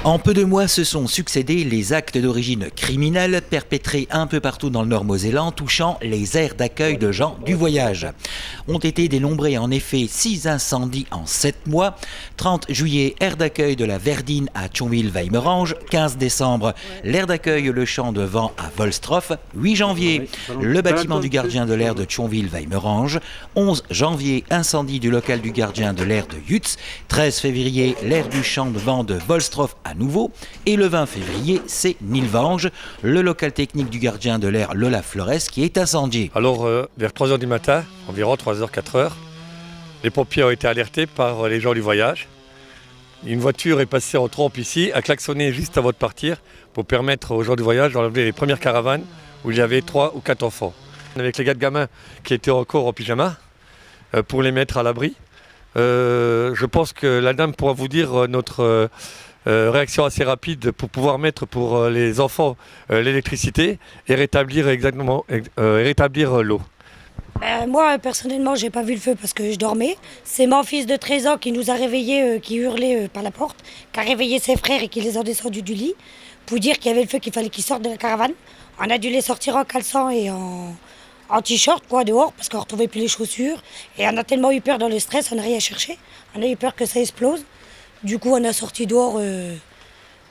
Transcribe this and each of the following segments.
En peu de mois se sont succédés les actes d'origine criminelle perpétrés un peu partout dans le Nord-Mosellan touchant les aires d'accueil de gens du voyage. Ont été dénombrés en effet 6 incendies en 7 mois. 30 juillet, aire d'accueil de la Verdine à Thionville-Weimerange. 15 décembre, l'aire d'accueil Le Champ de Vent à Volstroff. 8 janvier, le bâtiment du gardien de l'air de Thionville-Weimerange. 11 janvier, incendie du local du gardien de l'air de Yutz. 13 février, l'aire du Champ de Vent de Volstroff à nouveau. Et le 20 février, c'est Nilvange, le local technique du gardien de l'air Lola Flores qui est incendié. Alors, vers 3h du matin, environ 3h, 4h, les pompiers ont été alertés par les gens du voyage. Une voiture est passée en trompe ici, a klaxonné juste avant de partir pour permettre aux gens du voyage d'enlever les premières caravanes où il y avait 3 ou 4 enfants. Avec les 4 gamins qui étaient encore en pyjama pour les mettre à l'abri. Je pense que la dame pourra vous dire notre réaction assez rapide pour pouvoir mettre pour les enfants l'électricité et rétablir l'eau. Moi, personnellement, j'ai pas vu le feu parce que je dormais. C'est mon fils de 13 ans qui nous a réveillés, qui hurlait par la porte, qui a réveillé ses frères et qui les a descendus du lit pour dire qu'il y avait le feu, qu'il fallait qu'ils sortent de la caravane. On a dû les sortir en caleçon et en t-shirt, dehors, parce qu'on ne retrouvait plus les chaussures. Et on a tellement eu peur dans le stress, on n'a rien cherché. On a eu peur que ça explose. Du coup, on a sorti dehors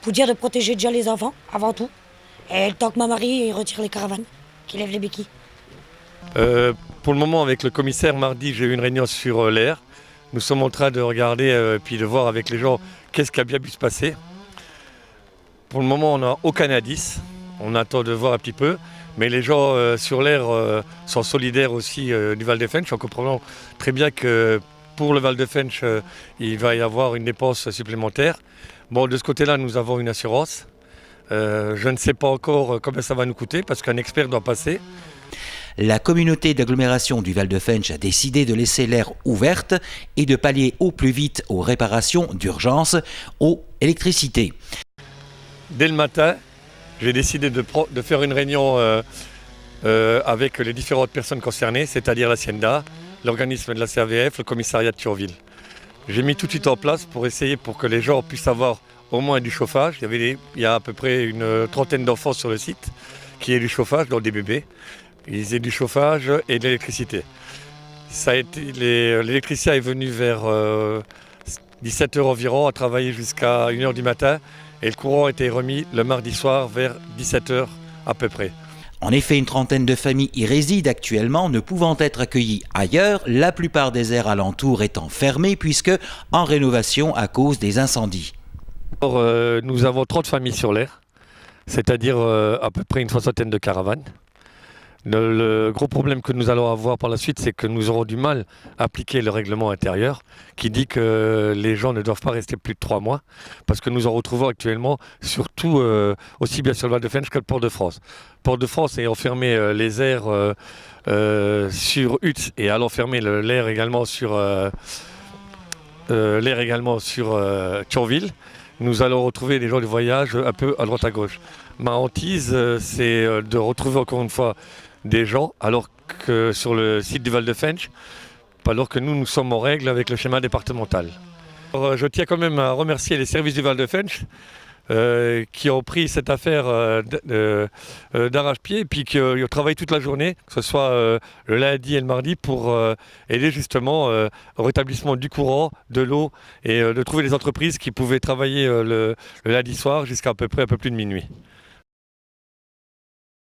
pour dire de protéger déjà les enfants, avant tout. Et le temps que ma mari retire les caravanes, qu'il lève les béquilles. Pour le moment, avec le commissaire, mardi, j'ai eu une réunion sur l'air. Nous sommes en train de regarder puis de voir avec les gens qu'est-ce qui a bien pu se passer. Pour le moment, on n'a aucun indice. On attend de voir un petit peu. Mais les gens sur l'air sont solidaires aussi du Val de Fensch, en comprenant très bien que pour le Val de Fensch, il va y avoir une dépense supplémentaire. Bon, de ce côté-là, nous avons une assurance. Je ne sais pas encore combien ça va nous coûter parce qu'un expert doit passer. La communauté d'agglomération du Val de Fensch a décidé de laisser l'aire ouverte et de pallier au plus vite aux réparations d'urgence, eau, électricité. Dès le matin, j'ai décidé de faire une réunion avec les différentes personnes concernées, c'est-à-dire la Sienda, l'organisme de la CAVF, le commissariat de Thionville. J'ai mis tout de suite en place pour essayer pour que les gens puissent avoir au moins du chauffage. Il y a à peu près une trentaine d'enfants sur le site qui aient du chauffage, dont des bébés. Ils aient du chauffage et de l'électricité. L'électricien est venu vers 17h environ, a travaillé jusqu'à 1h du matin et le courant a été remis le mardi soir vers 17h à peu près. En effet, une trentaine de familles y résident actuellement, ne pouvant être accueillies ailleurs, la plupart des aires alentours étant fermées puisque en rénovation à cause des incendies. Alors, nous avons 30 familles sur l'aire, c'est-à-dire à peu près une soixantaine de caravanes. Le gros problème que nous allons avoir par la suite, c'est que nous aurons du mal à appliquer le règlement intérieur qui dit que les gens ne doivent pas rester plus de 3 mois parce que nous en retrouvons actuellement surtout aussi bien sur le Val de Fensch que le Port-de-France. Port-de-France ayant fermé les aires sur Utz et allant fermer l'air également sur Thionville, nous allons retrouver les gens du voyage un peu à droite à gauche. Ma hantise, c'est de retrouver encore une fois des gens, alors que sur le site du Val de Fensch, alors que nous sommes en règle avec le schéma départemental. Alors, je tiens quand même à remercier les services du Val de Fensch qui ont pris cette affaire d'arrache-pied et puis qui ont travaillé toute la journée, que ce soit le lundi et le mardi, pour aider justement au rétablissement du courant, de l'eau et de trouver des entreprises qui pouvaient travailler le lundi soir jusqu'à peu près un peu plus de minuit.